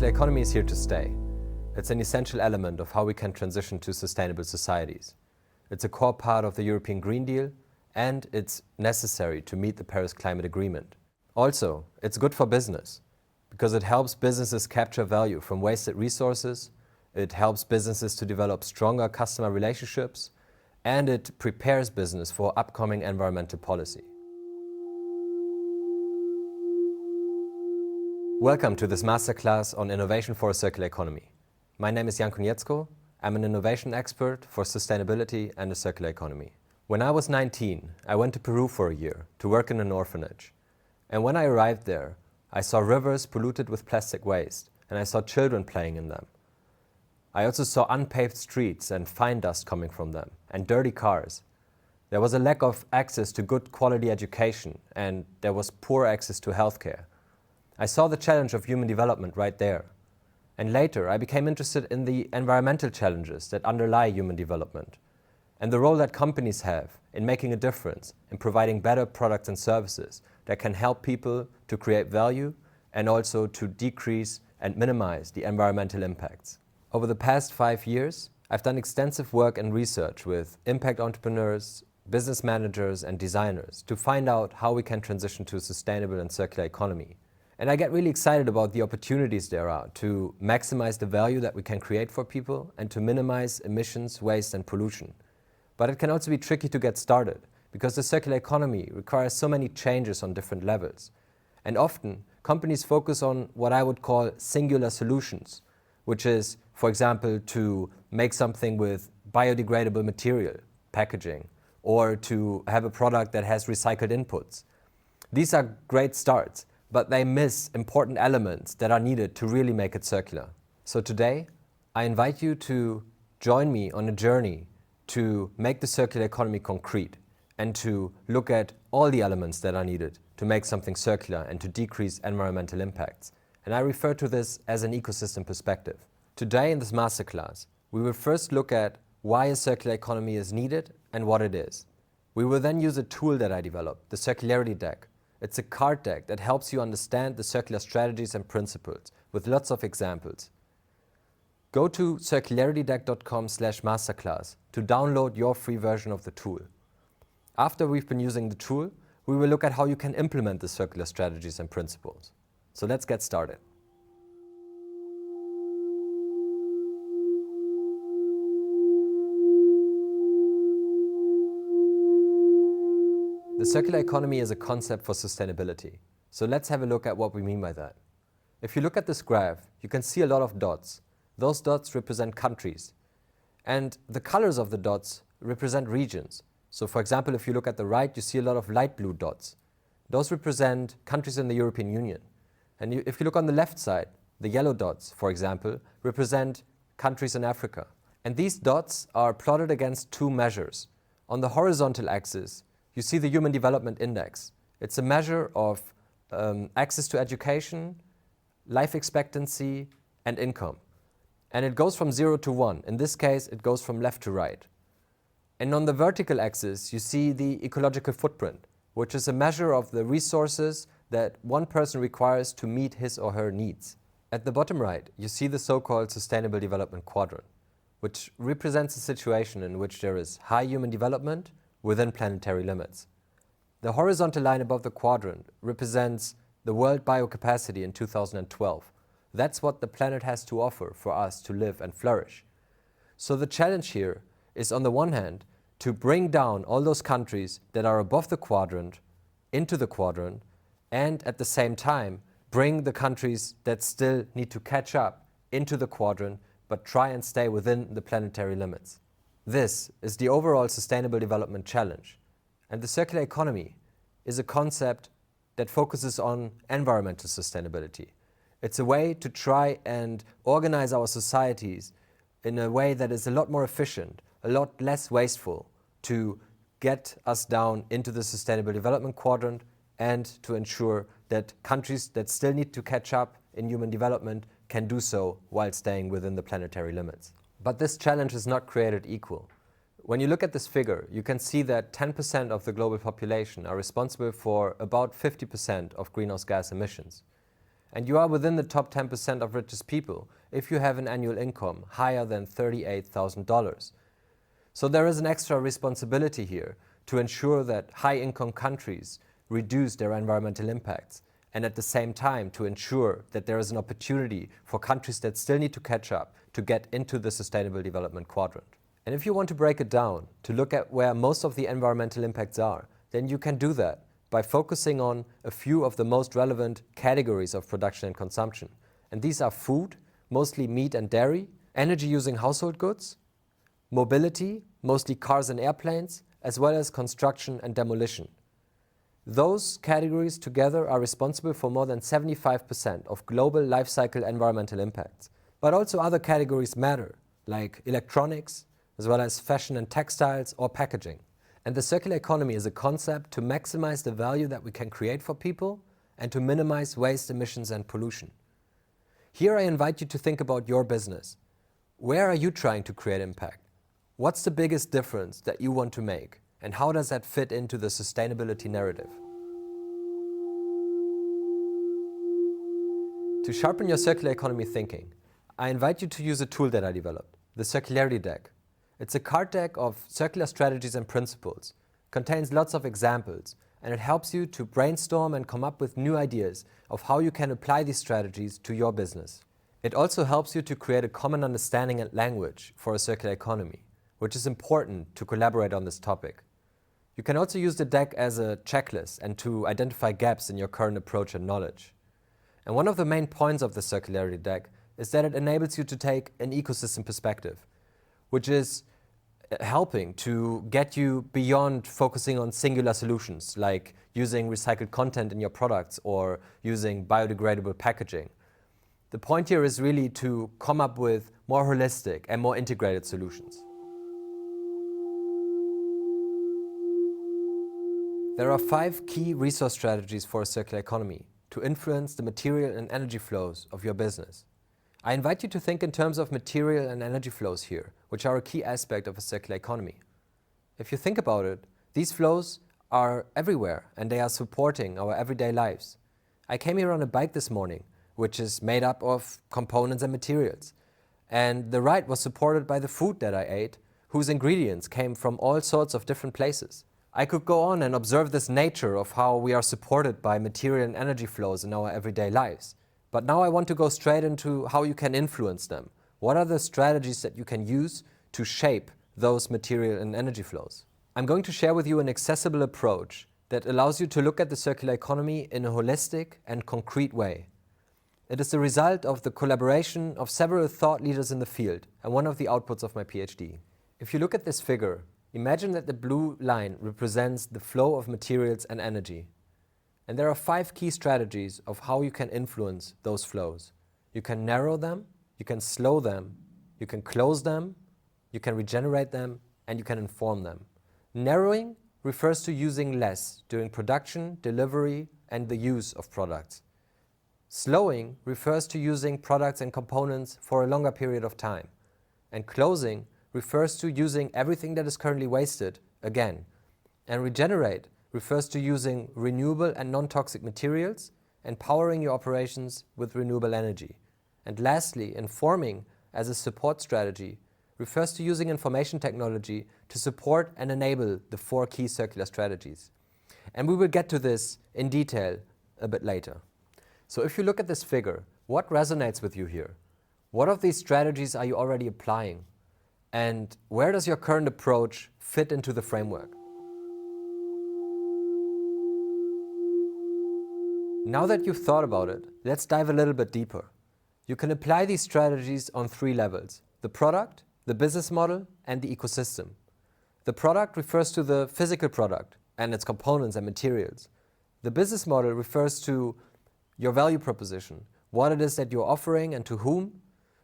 circular economy is here to stay. It's an essential element of how we can transition to sustainable societies. It's a core part of the European Green Deal, and it's necessary to meet the Paris Climate Agreement. Also, it's good for business, because it helps businesses capture value from wasted resources, it helps businesses to develop stronger customer relationships, and it prepares business for upcoming environmental policy. Welcome to this masterclass on innovation for a circular economy. My name is Jan Konietzko. I'm an innovation expert for sustainability and a circular economy. When I was 19, I went to Peru for a year to work in an orphanage. And when I arrived there, I saw rivers polluted with plastic waste, and I saw children playing in them. I also saw unpaved streets and fine dust coming from them, and dirty cars. There was a lack of access to good quality education, and there was poor access to healthcare. I saw the challenge of human development right there. And later, I became interested in the environmental challenges that underlie human development, and the role that companies have in making a difference, in providing better products and services that can help people to create value and also to decrease and minimize the environmental impacts. Over the past 5 years, I've done extensive work and research with impact entrepreneurs, business managers, and designers to find out how we can transition to a sustainable and circular economy. And I get really excited about the opportunities there are to maximize the value that we can create for people and to minimize emissions, waste, and pollution. But it can also be tricky to get started because the circular economy requires so many changes on different levels. And often, companies focus on what I would call singular solutions, which is, for example, to make something with biodegradable material, packaging, or to have a product that has recycled inputs. These are great starts, but they miss important elements that are needed to really make it circular. So today, I invite you to join me on a journey to make the circular economy concrete and to look at all the elements that are needed to make something circular and to decrease environmental impacts. And I refer to this as an ecosystem perspective. Today in this masterclass, we will first look at why a circular economy is needed and what it is. We will then use a tool that I developed, the Circularity Deck. It's a card deck that helps you understand the circular strategies and principles with lots of examples. Go to circularitydeck.com/masterclass to download your free version of the tool. After we've been using the tool, we will look at how you can implement the circular strategies and principles. So let's get started. The circular economy is a concept for sustainability. So let's have a look at what we mean by that. If you look at this graph, you can see a lot of dots. Those dots represent countries. And the colors of the dots represent regions. So for example, if you look at the right, you see a lot of light blue dots. Those represent countries in the European Union. And if you look on the left side, the yellow dots, for example, represent countries in Africa. And these dots are plotted against two measures. On the horizontal axis, you see the Human Development Index. It's a measure of access to education, life expectancy, and income. And it goes from 0 to 1. In this case, it goes from left to right. And on the vertical axis, you see the ecological footprint, which is a measure of the resources that one person requires to meet his or her needs. At the bottom right, you see the so-called Sustainable Development Quadrant, which represents a situation in which there is high human development within planetary limits. The horizontal line above the quadrant represents the world biocapacity in 2012. That's what the planet has to offer for us to live and flourish. So the challenge here is, on the one hand, to bring down all those countries that are above the quadrant into the quadrant, and at the same time, bring the countries that still need to catch up into the quadrant, but try and stay within the planetary limits. This is the overall sustainable development challenge. And the circular economy is a concept that focuses on environmental sustainability. It's a way to try and organize our societies in a way that is a lot more efficient, a lot less wasteful, to get us down into the sustainable development quadrant and to ensure that countries that still need to catch up in human development can do so while staying within the planetary limits. But this challenge is not created equal. When you look at this figure, you can see that 10% of the global population are responsible for about 50% of greenhouse gas emissions. and you are within the top 10% of richest people if you have an annual income higher than $38,000. So there is an extra responsibility here to ensure that high-income countries reduce their environmental impacts, and at the same time to ensure that there is an opportunity for countries that still need to catch up to get into the Sustainable Development Quadrant. And if you want to break it down to look at where most of the environmental impacts are, then you can do that by focusing on a few of the most relevant categories of production and consumption. And these are food, mostly meat and dairy, energy using household goods, mobility, mostly cars and airplanes, as well as construction and demolition. Those categories together are responsible for more than 75% of global life cycle environmental impacts. But also other categories matter, like electronics, as well as fashion and textiles or packaging. And the circular economy is a concept to maximize the value that we can create for people and to minimize waste, emissions and pollution. Here I invite you to think about your business. Where are you trying to create impact? What's the biggest difference that you want to make? And how does that fit into the sustainability narrative? To sharpen your circular economy thinking, I invite you to use a tool that I developed, the Circularity Deck. It's a card deck of circular strategies and principles, contains lots of examples, and it helps you to brainstorm and come up with new ideas of how you can apply these strategies to your business. It also helps you to create a common understanding and language for a circular economy, which is important to collaborate on this topic. You can also use the deck as a checklist and to identify gaps in your current approach and knowledge. And one of the main points of the Circularity Deck is that it enables you to take an ecosystem perspective, which is helping to get you beyond focusing on singular solutions, like using recycled content in your products or using biodegradable packaging. The point here is really to come up with more holistic and more integrated solutions. There are 5 key resource strategies for a circular economy to influence the material and energy flows of your business. I invite you to think in terms of material and energy flows here, which are a key aspect of a circular economy. If you think about it, these flows are everywhere and they are supporting our everyday lives. I came here on a bike this morning, which is made up of components and materials. And the ride was supported by the food that I ate, whose ingredients came from all sorts of different places. I could go on and observe this nature of how we are supported by material and energy flows in our everyday lives. But now I want to go straight into how you can influence them. What are the strategies that you can use to shape those material and energy flows? I'm going to share with you an accessible approach that allows you to look at the circular economy in a holistic and concrete way. It is the result of the collaboration of several thought leaders in the field and one of the outputs of my PhD. If you look at this figure, imagine that the blue line represents the flow of materials and energy. And there are 5 key strategies of how you can influence those flows. You can narrow them, you can slow them, you can close them, you can regenerate them, and you can inform them. Narrowing refers to using less during production, delivery, and the use of products. Slowing refers to using products and components for a longer period of time. And closing refers to using everything that is currently wasted again. And regenerate refers to using renewable and non-toxic materials and powering your operations with renewable energy. And lastly, informing as a support strategy refers to using information technology to support and enable the 4 key circular strategies. And we will get to this in detail a bit later. So if you look at this figure, what resonates with you here? What of these strategies are you already applying? And where does your current approach fit into the framework? Now that you've thought about it, let's dive a little bit deeper. You can apply these strategies on 3 levels: the product, the business model, and the ecosystem. The product refers to the physical product and its components and materials. The business model refers to your value proposition, what it is that you're offering and to whom,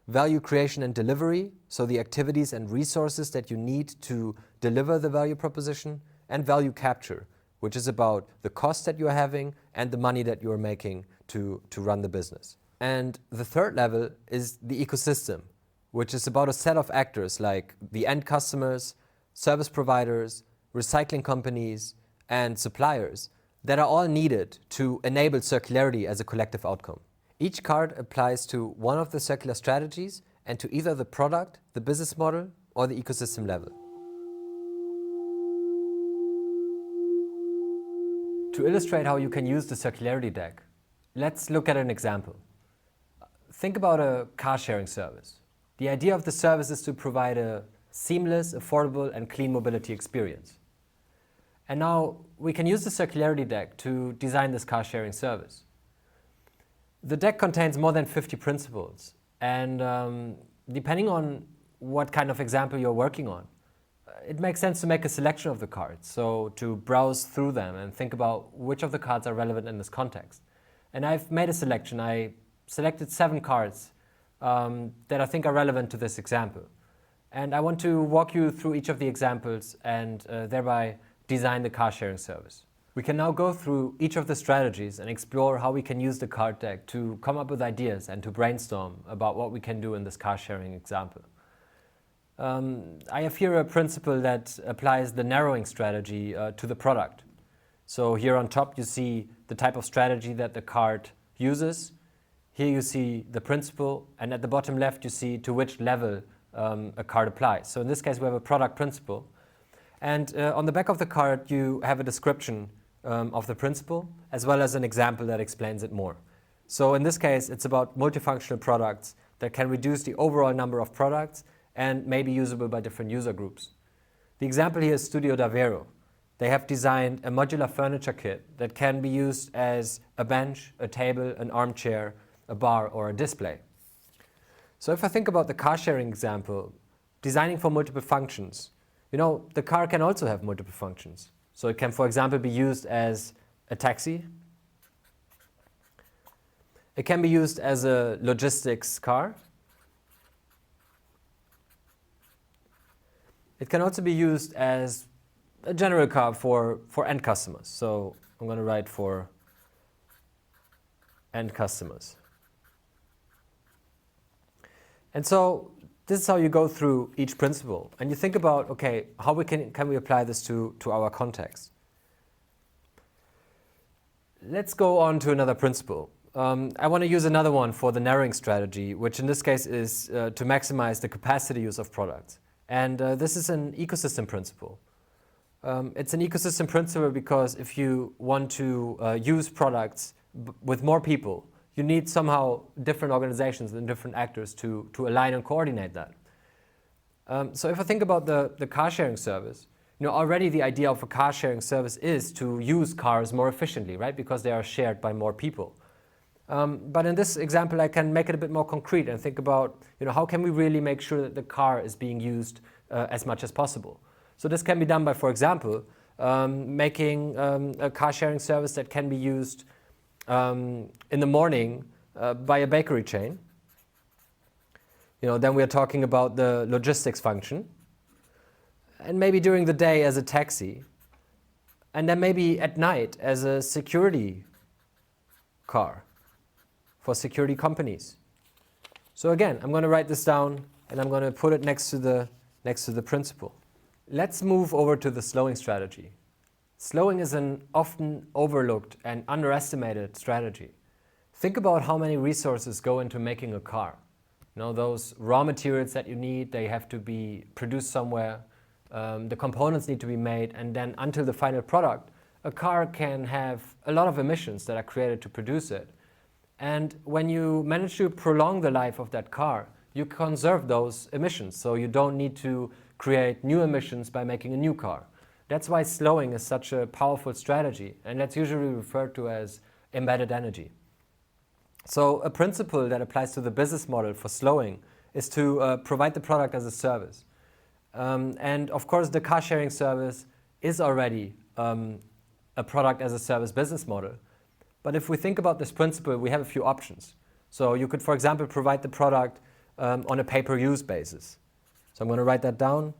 value creation and delivery, so the activities and resources that you need to deliver the value proposition, and value capture, which is about the cost that you're having and the money that you're making to run the business. And the 3rd level is the ecosystem, which is about a set of actors like the end customers, service providers, recycling companies, and suppliers that are all needed to enable circularity as a collective outcome. Each card applies to one of the circular strategies and to either the product, the business model, or the ecosystem level. To illustrate how you can use the Circularity Deck, let's look at an example. Think about a car-sharing service. The idea of the service is to provide a seamless, affordable, and clean mobility experience. And now we can use the Circularity Deck to design this car-sharing service. The deck contains more than 50 principles, and depending on what kind of example you're working on, it makes sense to make a selection of the cards, so to browse through them and think about which of the cards are relevant in this context. And I've made a selection. I selected 7 cards that I think are relevant to this example. And I want to walk you through each of the examples and thereby design the car-sharing service. We can now go through each of the strategies and explore how we can use the card deck to come up with ideas and to brainstorm about what we can do in this car-sharing example. I have here a principle that applies the narrowing strategy to the product. So here on top you see the type of strategy that the card uses. Here you see the principle, and at the bottom left you see to which level a card applies. So in this case we have a product principle. And on the back of the card you have a description of the principle, as well as an example that explains it more. So in this case it's about multifunctional products that can reduce the overall number of products and may be usable by different user groups. The example here is Studio Davvero. They have designed a modular furniture kit that can be used as a bench, a table, an armchair, a bar, or a display. So if I think about the car sharing example, designing for multiple functions, the car can also have multiple functions. So it can, for example, be used as a taxi. It can be used as a logistics car. It can also be used as a general car for end customers. So I'm going to write for end customers. And so this is how you go through each principle. And you think about, okay, how can we apply this to our context? Let's go on to another principle. I want to use another one for the narrowing strategy, which in this case is to maximize the capacity use of products. And this is an ecosystem principle. It's an ecosystem principle because if you want to use products with more people, you need somehow different organizations and different actors to align and coordinate that. So if I think about the car sharing service, already the idea of a car sharing service is to use cars more efficiently, right? Because they are shared by more people. But in this example, I can make it a bit more concrete and think about, how can we really make sure that the car is being used as much as possible? So this can be done by, for example, making a car sharing service that can be used in the morning by a bakery chain. Then we are talking about the logistics function. And maybe during the day as a taxi. And then maybe at night as a security car for security companies. So again, I'm going to write this down and I'm going to put it next to the principle. Let's move over to the slowing strategy. Slowing is an often overlooked and underestimated strategy. Think about how many resources go into making a car. Those raw materials that you need, they have to be produced somewhere. The components need to be made, and then until the final product, a car can have a lot of emissions that are created to produce it. And when you manage to prolong the life of that car, you conserve those emissions, so you don't need to create new emissions by making a new car. That's why slowing is such a powerful strategy, and that's usually referred to as embedded energy. So a principle that applies to the business model for slowing is to provide the product as a service. And of course, the car sharing service is already a product as a service business model. But if we think about this principle, we have a few options. So you could, for example, provide the product on a pay-per-use basis. So I'm going to write that down.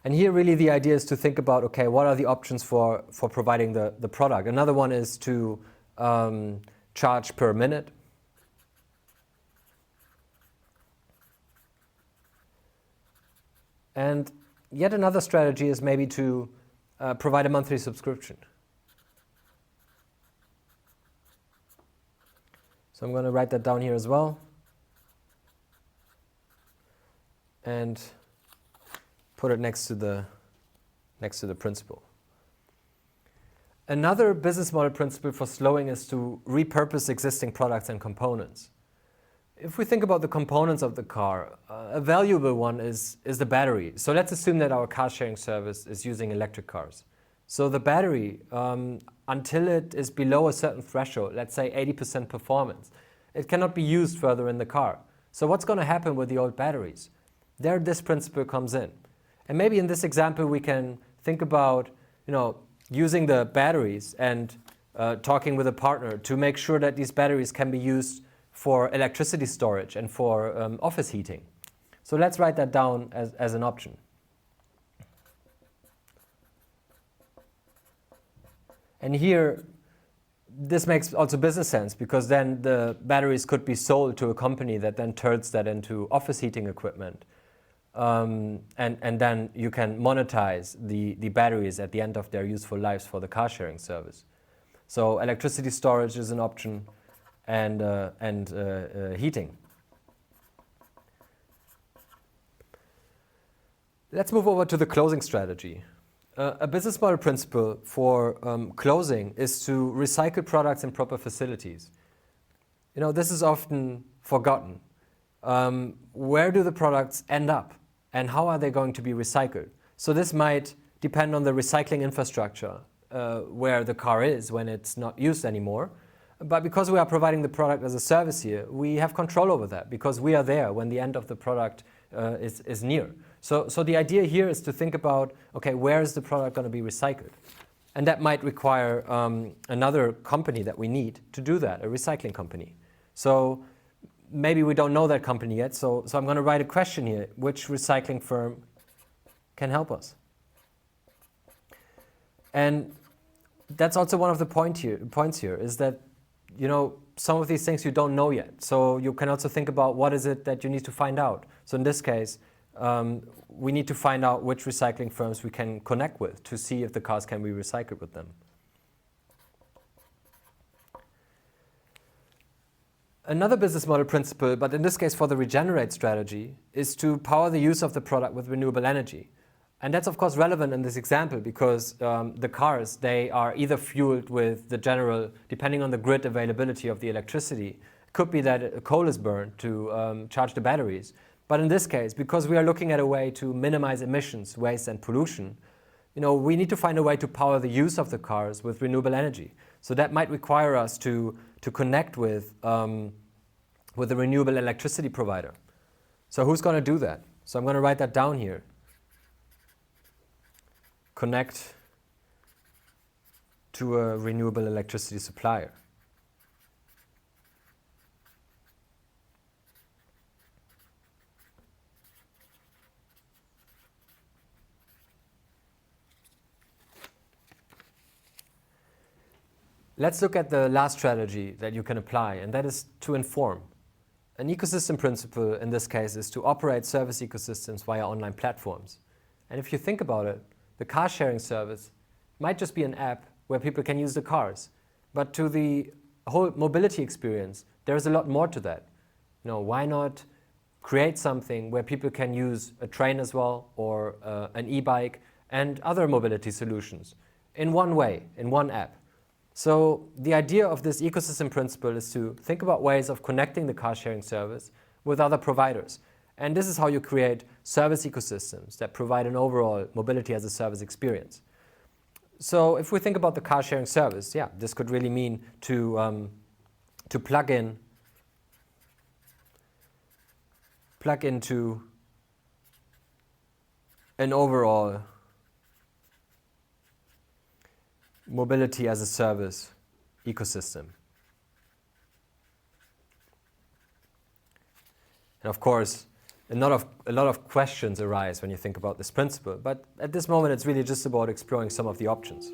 And here really the idea is to think about, okay, what are the options for providing the product? Another one is to charge per minute. And yet another strategy is maybe to provide a monthly subscription. So I'm going to write that down here as well. And put it next to the principle. Another business model principle for slowing is to repurpose existing products and components. If we think about the components of the car, a valuable one is the battery. So let's assume that our car sharing service is using electric cars. So the battery, until it is below a certain threshold, let's say 80% performance, it cannot be used further in the car. So what's going to happen with the old batteries? There this principle comes in. And maybe in this example we can think about, using the batteries and talking with a partner to make sure that these batteries can be used for electricity storage and for office heating. So let's write that down as an option. And here, this makes also business sense because then the batteries could be sold to a company that then turns that into office heating equipment. And then you can monetize the batteries at the end of their useful lives for the car sharing service. So electricity storage is an option and heating. Let's move over to the closing strategy. A business model principle for closing is to recycle products in proper facilities. This is often forgotten. Where do the products end up? And how are they going to be recycled? So this might depend on the recycling infrastructure where the car is when it's not used anymore. But because we are providing the product as a service here, we have control over that because we are there when the end of the product is near. So the idea here is to think about, okay, where is the product going to be recycled? And that might require another company that we need to do that, a recycling company. So maybe we don't know that company yet, so I'm going to write a question here. Which recycling firm can help us? And that's also one of the points here is that, some of these things you don't know yet. So you can also think about what is it that you need to find out. So in this case, we need to find out which recycling firms we can connect with to see if the cars can be recycled with them. Another business model principle, but in this case for the regenerate strategy, is to power the use of the product with renewable energy. And that's of course relevant in this example because the cars, they are either fueled with the general, depending on the grid availability of the electricity. It could be that coal is burned to charge the batteries. But in this case, because we are looking at a way to minimize emissions, waste and pollution, we need to find a way to power the use of the cars with renewable energy. So that might require us to connect with a renewable electricity provider. So who's going to do that? So I'm going to write that down here. Connect to a renewable electricity supplier. Let's look at the last strategy that you can apply, and that is to inform. An ecosystem principle in this case is to operate service ecosystems via online platforms. And if you think about it, the car sharing service might just be an app where people can use the cars. But to the whole mobility experience, there is a lot more to that. Why not create something where people can use a train as well, or an e-bike and other mobility solutions in one way, in one app? So the idea of this ecosystem principle is to think about ways of connecting the car sharing service with other providers. And this is how you create service ecosystems that provide an overall mobility as a service experience. So if we think about the car sharing service, this could really mean to plug into an overall mobility as a service ecosystem. And of course, a lot of questions arise when you think about this principle, but at this moment it's really just about exploring some of the options.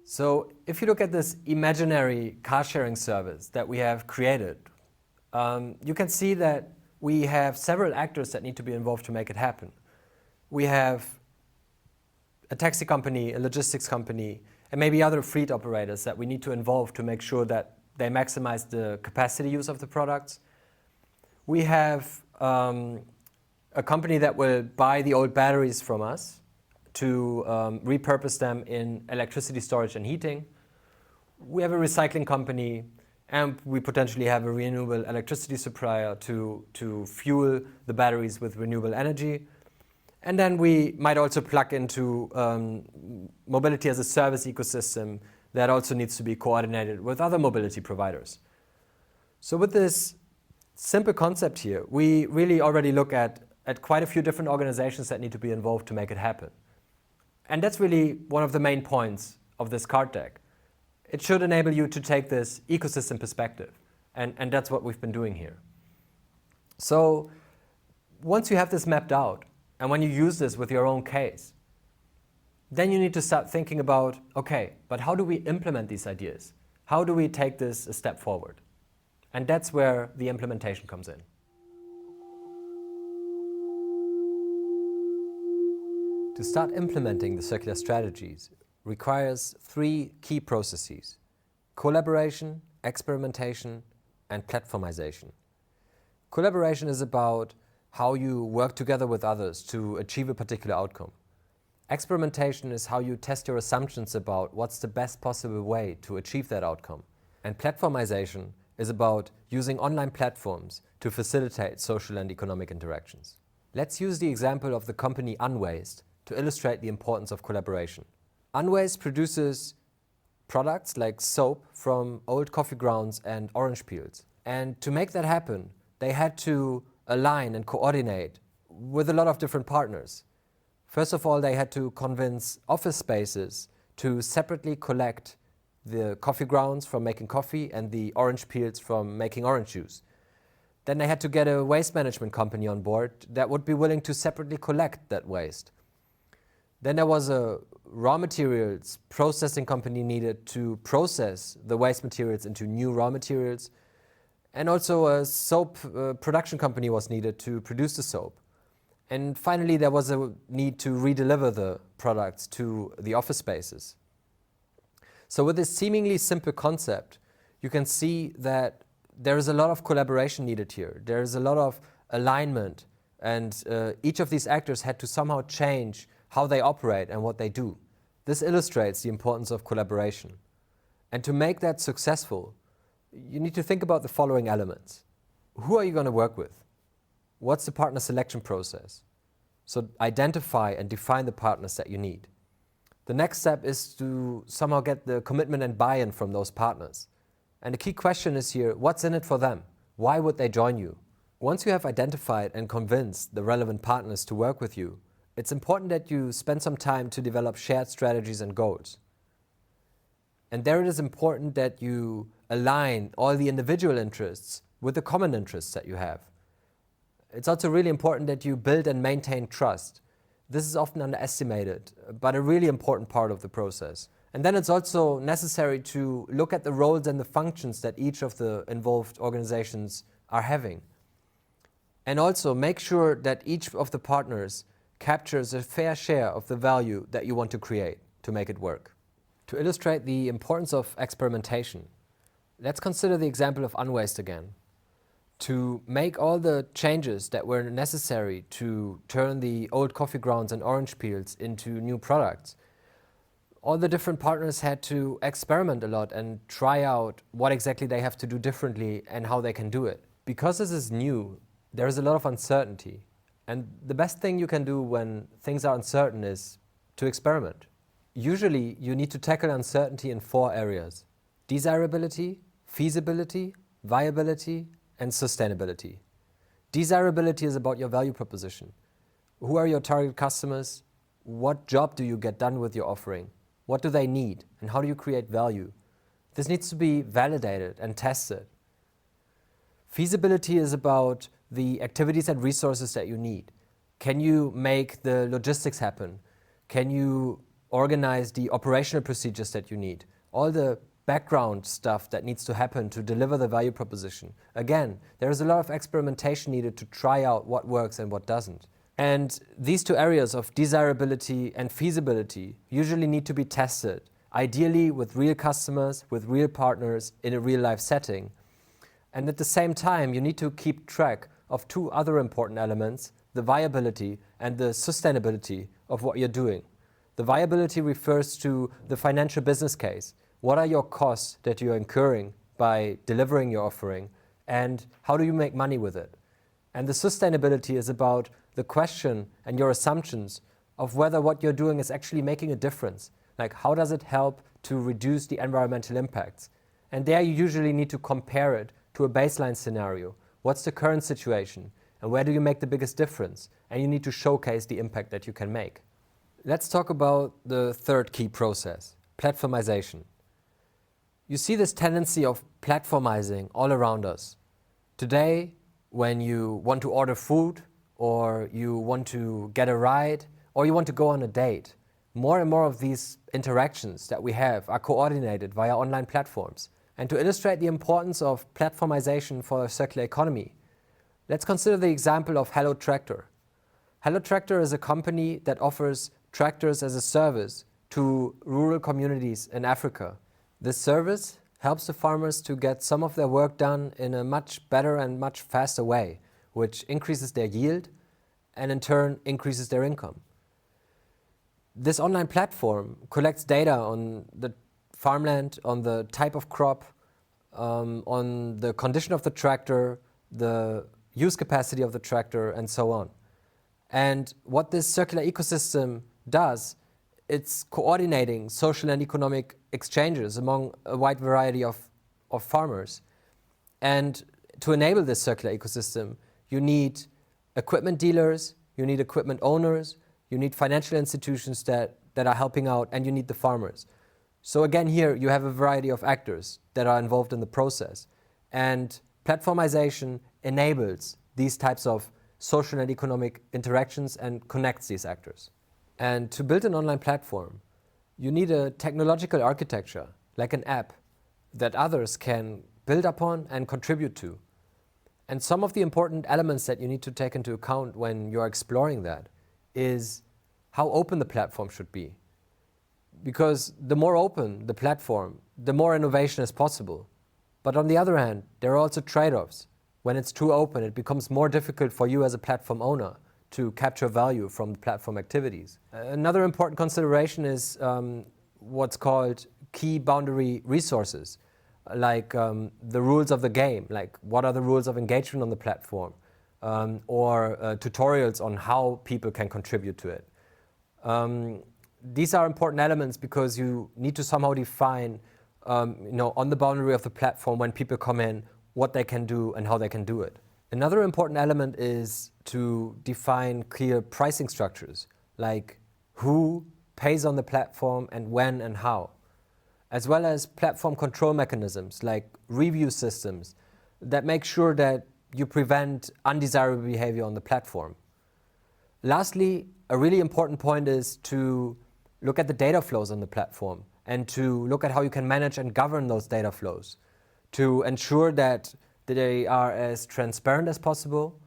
So if you look at this imaginary car sharing service that we have created, you can see that we have several actors that need to be involved to make it happen. We have a taxi company, a logistics company, and maybe other fleet operators that we need to involve to make sure that they maximize the capacity use of the products. We have a company that will buy the old batteries from us to repurpose them in electricity storage and heating. We have a recycling company, and we potentially have a renewable electricity supplier to fuel the batteries with renewable energy. And then we might also plug into mobility as a service ecosystem that also needs to be coordinated with other mobility providers. So with this simple concept here, we really already look at quite a few different organizations that need to be involved to make it happen. And that's really one of the main points of this card deck. It should enable you to take this ecosystem perspective, and that's what we've been doing here. So once you have this mapped out, and when you use this with your own case, then you need to start thinking about, okay, but how do we implement these ideas? How do we take this a step forward? And that's where the implementation comes in. To start implementing the circular strategies requires 3 key processes: collaboration, experimentation, and platformization. Collaboration is about how you work together with others to achieve a particular outcome. Experimentation is how you test your assumptions about what's the best possible way to achieve that outcome. And platformization is about using online platforms to facilitate social and economic interactions. Let's use the example of the company Unwaste to illustrate the importance of collaboration. Unwaste produces products like soap from old coffee grounds and orange peels. And to make that happen, they had to align and coordinate with a lot of different partners. First of all, they had to convince office spaces to separately collect the coffee grounds from making coffee and the orange peels from making orange juice. Then they had to get a waste management company on board that would be willing to separately collect that waste. Then there was a raw materials processing company needed to process the waste materials into new raw materials. And also a soap production company was needed to produce the soap. And finally, there was a need to redeliver the products to the office spaces. So with this seemingly simple concept, you can see that there is a lot of collaboration needed here. There is a lot of alignment, and each of these actors had to somehow change how they operate and what they do. This illustrates the importance of collaboration. And to make that successful, you need to think about the following elements. Who are you going to work with? What's the partner selection process? So identify and define the partners that you need. The next step is to somehow get the commitment and buy-in from those partners. And the key question is here, what's in it for them? Why would they join you? Once you have identified and convinced the relevant partners to work with you, it's important that you spend some time to develop shared strategies and goals. And there it is important that you align all the individual interests with the common interests that you have. It's also really important that you build and maintain trust. This is often underestimated, but a really important part of the process. And then it's also necessary to look at the roles and the functions that each of the involved organizations are having. And also make sure that each of the partners captures a fair share of the value that you want to create to make it work. To illustrate the importance of experimentation, let's consider the example of Unwaste again. To make all the changes that were necessary to turn the old coffee grounds and orange peels into new products, all the different partners had to experiment a lot and try out what exactly they have to do differently and how they can do it. Because this is new, there is a lot of uncertainty. And the best thing you can do when things are uncertain is to experiment. Usually, you need to tackle uncertainty in 4 areas: desirability, feasibility, viability, and sustainability. Desirability is about your value proposition. Who are your target customers? What job do you get done with your offering? What do they need? And how do you create value? This needs to be validated and tested. Feasibility is about the activities and resources that you need. Can you make the logistics happen? Can you organize the operational procedures that you need? All the background stuff that needs to happen to deliver the value proposition. Again, there is a lot of experimentation needed to try out what works and what doesn't. And these 2 areas of desirability and feasibility usually need to be tested ideally with real customers, with real partners in a real life setting. And at the same time, you need to keep track of two other important elements, the viability and the sustainability of what you're doing. The viability refers to the financial business case. What are your costs that you're incurring by delivering your offering, and how do you make money with it? And the sustainability is about the question and your assumptions of whether what you're doing is actually making a difference. Like, how does it help to reduce the environmental impacts? And there you usually need to compare it to a baseline scenario. What's the current situation? And where do you make the biggest difference? And you need to showcase the impact that you can make. Let's talk about the third key process, platformization. You see this tendency of platformizing all around us. Today, when you want to order food, or you want to get a ride, or you want to go on a date, more and more of these interactions that we have are coordinated via online platforms. And to illustrate the importance of platformization for a circular economy, let's consider the example of Hello Tractor. Hello Tractor is a company that offers tractors as a service to rural communities in Africa. This service helps the farmers to get some of their work done in a much better and much faster way, which increases their yield and in turn increases their income. This online platform collects data on the farmland, on the type of crop, on the condition of the tractor, the use capacity of the tractor, and so on. And what this circular ecosystem does, it's coordinating social and economic exchanges among a wide variety of farmers. And to enable this circular ecosystem, you need equipment dealers, you need equipment owners, you need financial institutions that are helping out, and you need the farmers. So again, here you have a variety of actors that are involved in the process. And platformization enables these types of social and economic interactions and connects these actors. And to build an online platform, you need a technological architecture, like an app, that others can build upon and contribute to. And some of the important elements that you need to take into account when you're exploring that is how open the platform should be. Because the more open the platform, the more innovation is possible. But on the other hand, there are also trade-offs. When it's too open, it becomes more difficult for you as a platform owner to capture value from the platform activities. Another important consideration is what's called key boundary resources, like the rules of the game, like what are the rules of engagement on the platform, or tutorials on how people can contribute to it. These are important elements because you need to somehow define, on the boundary of the platform when people come in, what they can do and how they can do it. Another important element is to define clear pricing structures, like who pays on the platform and when and how, as well as platform control mechanisms like review systems that make sure that you prevent undesirable behavior on the platform. Lastly, a really important point is to look at the data flows on the platform and to look at how you can manage and govern those data flows to ensure that they are as transparent as possible,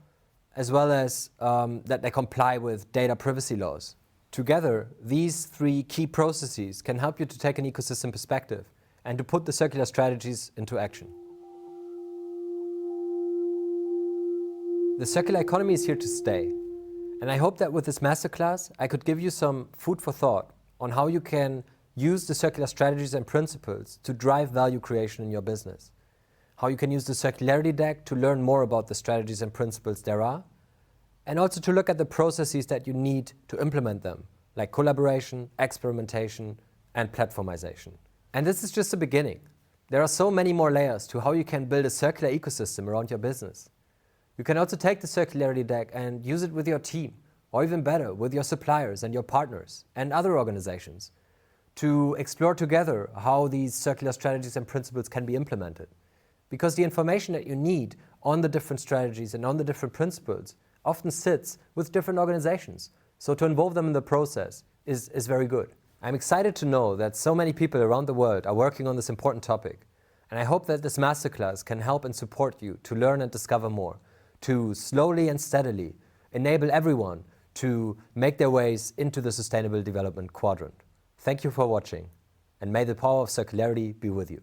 as well as that they comply with data privacy laws. Together, these three key processes can help you to take an ecosystem perspective and to put the circular strategies into action. The circular economy is here to stay, and I hope that with this masterclass I could give you some food for thought on how you can use the circular strategies and principles to drive value creation in your business. How you can use the Circularity Deck to learn more about the strategies and principles there are, and also to look at the processes that you need to implement them, like collaboration, experimentation, and platformization. And this is just the beginning. There are so many more layers to how you can build a circular ecosystem around your business. You can also take the Circularity Deck and use it with your team, or even better, with your suppliers and your partners and other organizations, to explore together how these circular strategies and principles can be implemented. Because the information that you need on the different strategies and on the different principles often sits with different organizations. So to involve them in the process is very good. I'm excited to know that so many people around the world are working on this important topic. And I hope that this masterclass can help and support you to learn and discover more, to slowly and steadily enable everyone to make their ways into the Sustainable Development Quadrant. Thank you for watching, and may the power of circularity be with you.